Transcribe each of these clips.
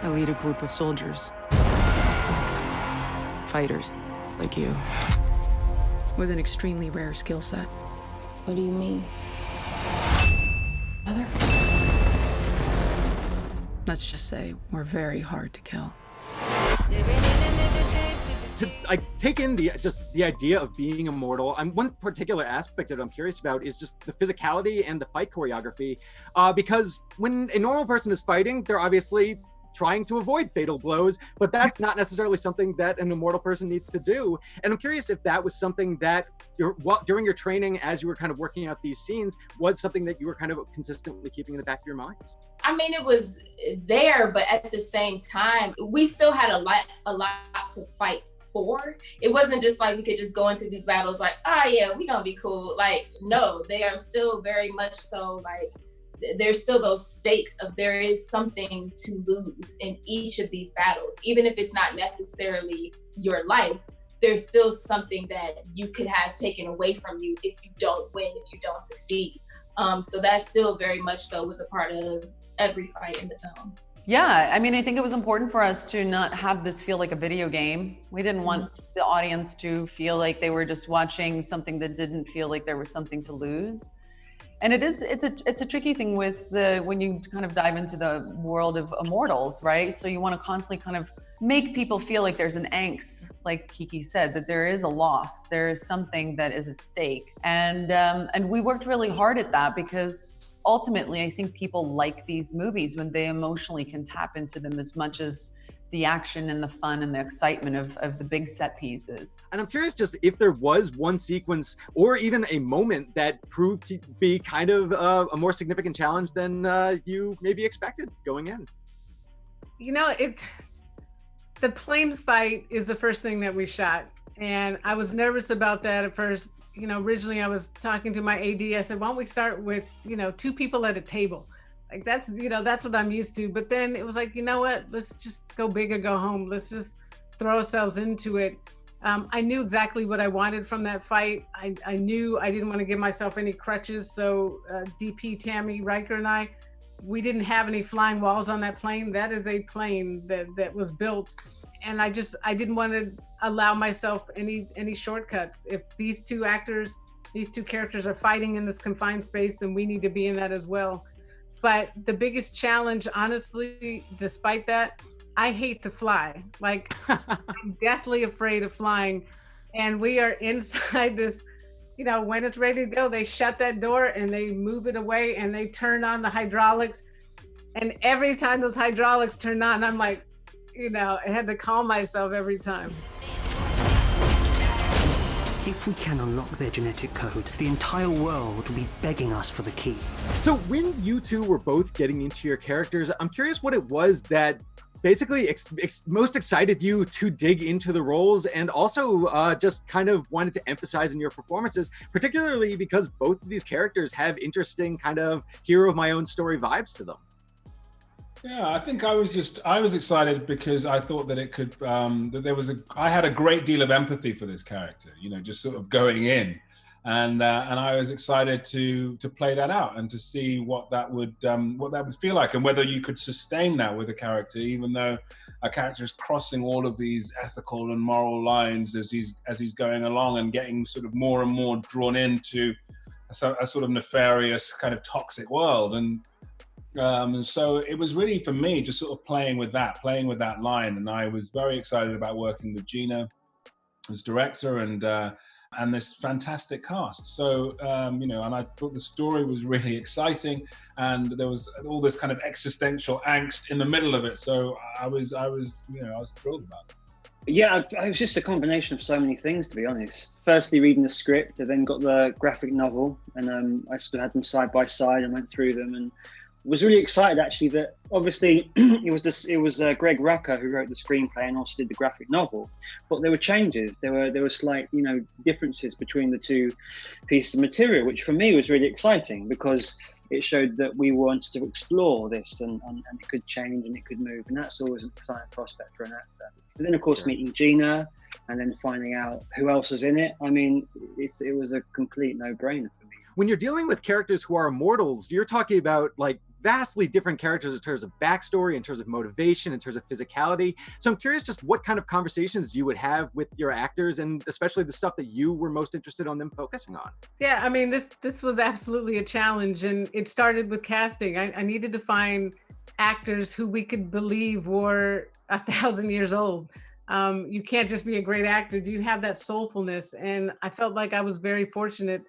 I lead a group of soldiers. Fighters, like you. With an extremely rare skill set. What do you mean? Mother? Let's just say we're very hard to kill. To take in the idea of being immortal, one particular aspect that I'm curious about is just the physicality and the fight choreography, because when a normal person is fighting, they're obviously trying to avoid fatal blows, but that's not necessarily something that an immortal person needs to do. And I'm curious if that was something that during your training, as you were kind of working out these scenes, was something that you were kind of consistently keeping in the back of your minds. I mean, it was there, but at the same time, we still had a lot to fight for. It wasn't just like we could just go into these battles like, oh yeah, we gonna be cool. Like, no, they are still very much so like, there's still those stakes of there is something to lose in each of these battles. Even if it's not necessarily your life, there's still something that you could have taken away from you if you don't win, if you don't succeed. So that still very much so was a part of every fight in the film. Yeah, I mean, I think it was important for us to not have this feel like a video game. We didn't want the audience to feel like they were just watching something that didn't feel like there was something to lose. And it's a tricky thing with when you kind of dive into the world of immortals, right? So you want to constantly kind of make people feel like there's an angst, like Kiki said, that there is a loss, there is something that is at stake. And we worked really hard at that because ultimately I think people like these movies when they emotionally can tap into them as much as the action and the fun and the excitement of the big set pieces. And I'm curious just if there was one sequence or even a moment that proved to be kind of a more significant challenge than you maybe expected going in. You know, the plane fight is the first thing that we shot. And I was nervous about that at first. You know, originally I was talking to my AD, I said, why don't we start with, 2 people at a table? Like that's what I'm used to. But then it was like, you know what, let's just go big or go home. Let's just throw ourselves into it. I knew exactly what I wanted from that fight. I knew I didn't want to give myself any crutches. So DP Tammy Riker and we didn't have any flying walls on that plane. That is a plane that was built. And I didn't want to allow myself any shortcuts. If these two characters are fighting in this confined space, then we need to be in that as well. But the biggest challenge, honestly, despite that, I hate to fly. Like, I'm deathly afraid of flying. And we are inside this, when it's ready to go, they shut that door and they move it away and they turn on the hydraulics. And every time those hydraulics turn on, I'm like, I had to calm myself every time. If we can unlock their genetic code, the entire world will be begging us for the key. So when you two were both getting into your characters, I'm curious what it was that basically most excited you to dig into the roles and also just kind of wanted to emphasize in your performances, particularly because both of these characters have interesting kind of hero of my own story vibes to them. Yeah, I think I was excited because I thought that it could, I had a great deal of empathy for this character, just sort of going in. And I was excited to play that out and to see what that would feel like and whether you could sustain that with a character, even though a character is crossing all of these ethical and moral lines as he's going along and getting sort of more and more drawn into a sort of nefarious kind of toxic world. And so it was really, for me, just sort of playing with that line. And I was very excited about working with Gina as director and this fantastic cast. So, and I thought the story was really exciting and there was all this kind of existential angst in the middle of it. So I was thrilled about it. Yeah, it was just a combination of so many things, to be honest. Firstly, reading the script, I then got the graphic novel and I sort of had them side by side and went through them and was really excited actually that obviously it was Greg Rucka who wrote the screenplay and also did the graphic novel, but there were changes, there were slight differences between the two pieces of material, which for me was really exciting because it showed that we wanted to explore this and it could change and it could move, and that's always an exciting prospect for an actor. And then of course meeting Gina and then finding out who else was in it, I mean it was a complete no-brainer for me. When you're dealing with characters who are immortals, you're talking about like vastly different characters in terms of backstory, in terms of motivation, in terms of physicality. So I'm curious just what kind of conversations you would have with your actors, and especially the stuff that you were most interested on them focusing on. Yeah, I mean, this was absolutely a challenge, and it started with casting. I needed to find actors who we could believe were 1,000 years old. You can't just be a great actor. Do you have that soulfulness? And I felt like I was very fortunate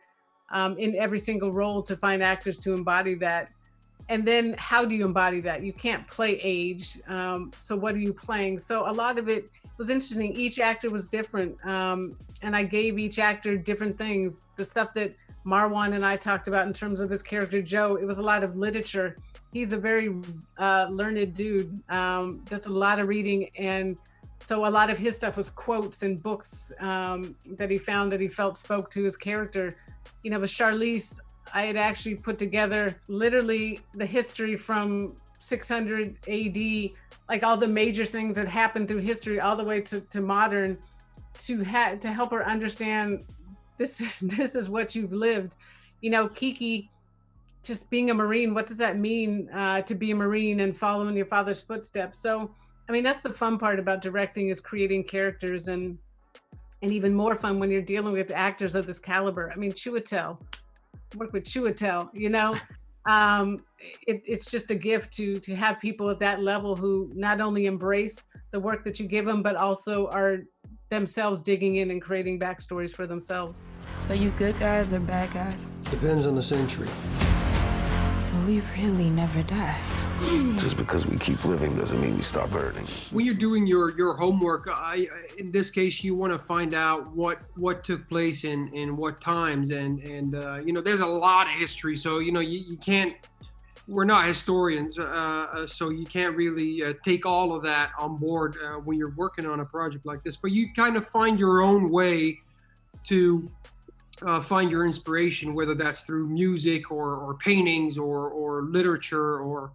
in every single role to find actors to embody that. And then how do you embody that? You can't play age. So what are you playing? So a lot of it was interesting. Each actor was different. And I gave each actor different things. The stuff that Marwan and I talked about in terms of his character, Joe, it was a lot of literature. He's a very learned dude, does a lot of reading. And so a lot of his stuff was quotes and books that he found that he felt spoke to his character. You know, with Charlize, I had actually put together literally the history from 600 AD, like all the major things that happened through history all the way to modern, to help her understand this is what you've lived. You know, Kiki, just being a Marine, what does that mean to be a Marine and follow in your father's footsteps? So, I mean, that's the fun part about directing, is creating characters, and even more fun when you're dealing with actors of this caliber. I mean, Chiwetel, work with Chiwetel, you know, it's just a gift to have people at that level who not only embrace the work that you give them, but also are themselves digging in and creating backstories for themselves. So you good guys or bad guys? Depends on the century. So we really never die. Just because we keep living doesn't mean we stop hurting. When you're doing your homework, in this case, you want to find out what took place in what times, and you know, there's a lot of history, so you know, you can't. We're not historians, so you can't really take all of that on board when you're working on a project like this. But you kind of find your own way to find your inspiration, whether that's through music or paintings or literature or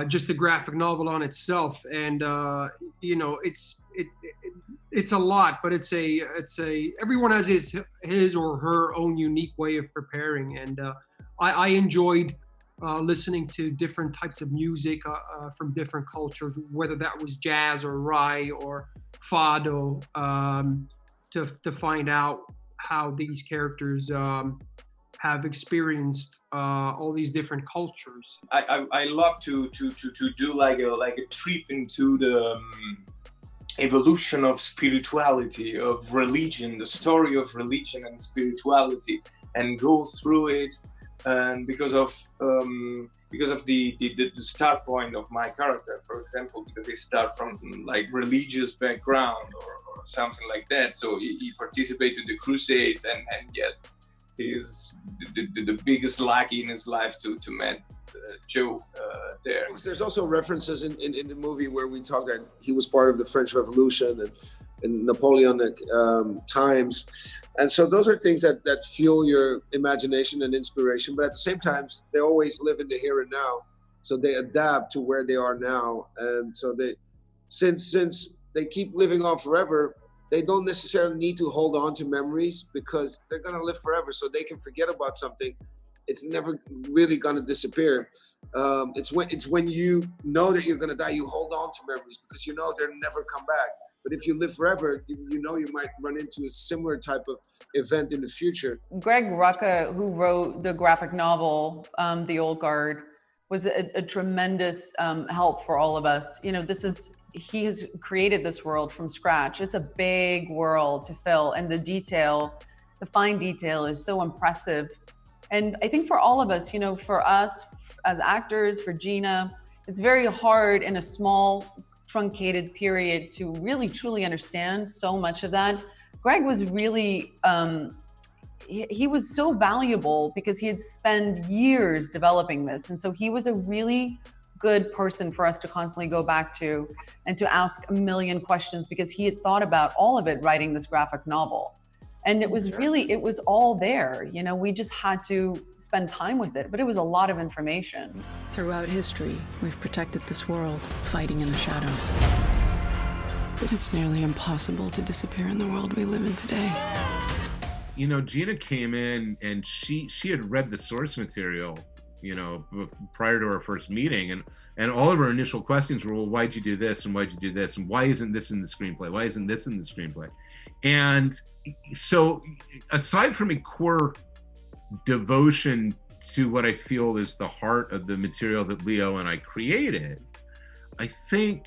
just the graphic novel on itself. And you know, it's a lot, but it's a everyone has his or her own unique way of preparing. And I enjoyed listening to different types of music from different cultures, whether that was jazz or rai or fado, to find out how these characters have experienced all these different cultures. I love to do like a trip into the evolution of spirituality, of religion, the story of religion and spirituality, and go through it. And because of the start point of my character, for example, because he starts from like religious background or something like that, so he participated in the Crusades, and yet he's the biggest lucky in his life to meet Joe there. There's also references in the movie where we talk that he was part of the French Revolution and Napoleonic times. And so those are things that fuel your imagination and inspiration, but at the same time, they always live in the here and now. So they adapt to where they are now. And so since they keep living on forever, they don't necessarily need to hold on to memories because they're gonna live forever. So they can forget about something. It's never really gonna disappear. It's when you know that you're gonna die, you hold on to memories because you know they'll never come back. But if you live forever, you know you might run into a similar type of event in the future. Greg Rucka, who wrote the graphic novel, The Old Guard, was a tremendous help for all of us. You know, he has created this world from scratch. It's a big world to fill, and the fine detail is so impressive. And I think for all of us, you know, for us as actors, for Gina, it's very hard in a small, truncated period to really truly understand so much of that. Greg was really, he was so valuable because he had spent years developing this. And so he was a really good person for us to constantly go back to and to ask a million questions because he had thought about all of it writing this graphic novel. And it was all there. You know, we just had to spend time with it, but it was a lot of information. Throughout history, we've protected this world, fighting in the shadows. But it's nearly impossible to disappear in the world we live in today. You know, Gina came in and she had read the source material you know, prior to our first meeting, and all of our initial questions were, well, why'd you do this, and why'd you do this, and why isn't this in the screenplay? Why isn't this in the screenplay? And so, aside from a core devotion to what I feel is the heart of the material that Leo and I created, I think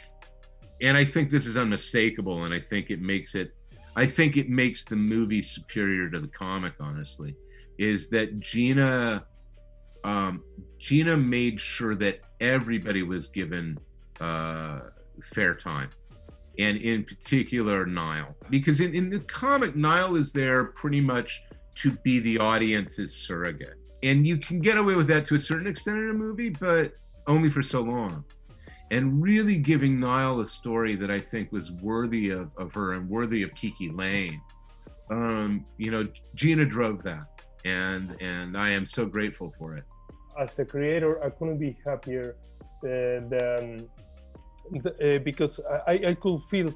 this is unmistakable, and I think it makes the movie superior to the comic, honestly, is that Gina made sure that everybody was given fair time, and in particular Niall, because in the comic, Niall is there pretty much to be the audience's surrogate, and you can get away with that to a certain extent in a movie, but only for so long. And really giving Niall a story that I think was worthy of her and worthy of Kiki Layne. You know, Gina drove that, and I am so grateful for it. As a creator, I couldn't be happier because I could feel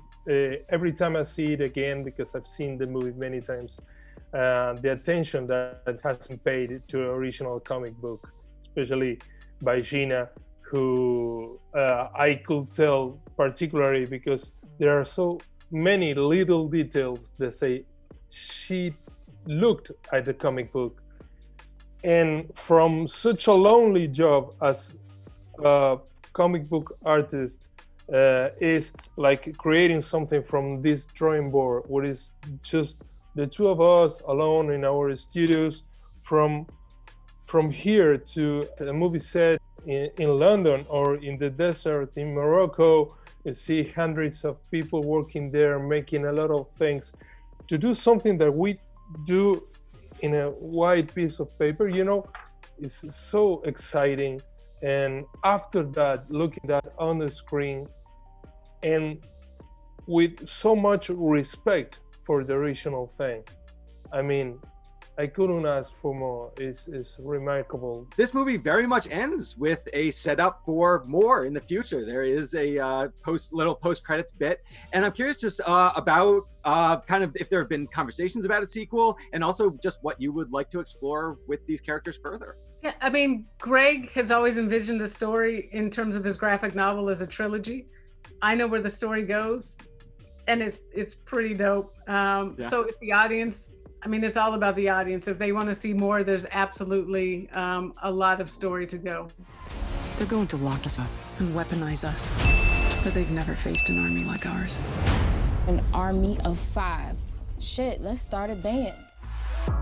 every time I see it again, because I've seen the movie many times, the attention that has been paid to the original comic book, especially by Gina, who I could tell particularly because there are so many little details that say she looked at the comic book. And from such a lonely job as a comic book artist is like creating something from this drawing board, where it's just the two of us alone in our studios, from here to a movie set in London or in the desert in Morocco, and see hundreds of people working there, making a lot of things, to do something that we do in a white piece of paper, you know, is so exciting. And after that, looking at on the screen, and with so much respect for the original thing, I mean, I couldn't ask for more. It's remarkable. This movie very much ends with a setup for more in the future. There is a little post-credits bit, and I'm curious just about kind of if there have been conversations about a sequel, and also just what you would like to explore with these characters further. Yeah, I mean, Greg has always envisioned the story in terms of his graphic novel as a trilogy. I know where the story goes, and it's pretty dope. So if the audience, I mean, it's all about the audience. If they want to see more, there's absolutely a lot of story to go. They're going to lock us up and weaponize us, but they've never faced an army like ours. An army of 5. Shit, let's start a band.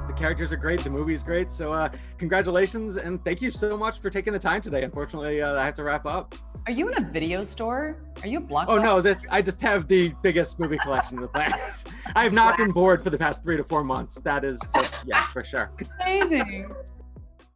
The characters are great, the movie's great, so congratulations, and thank you so much for taking the time today. Unfortunately, I have to wrap up. Are you in a video store? Are you a Blockbuster? Oh no, I just have the biggest movie collection of the planet. I have not been bored for the past 3 to 4 months. That is just, yeah, for sure. Amazing.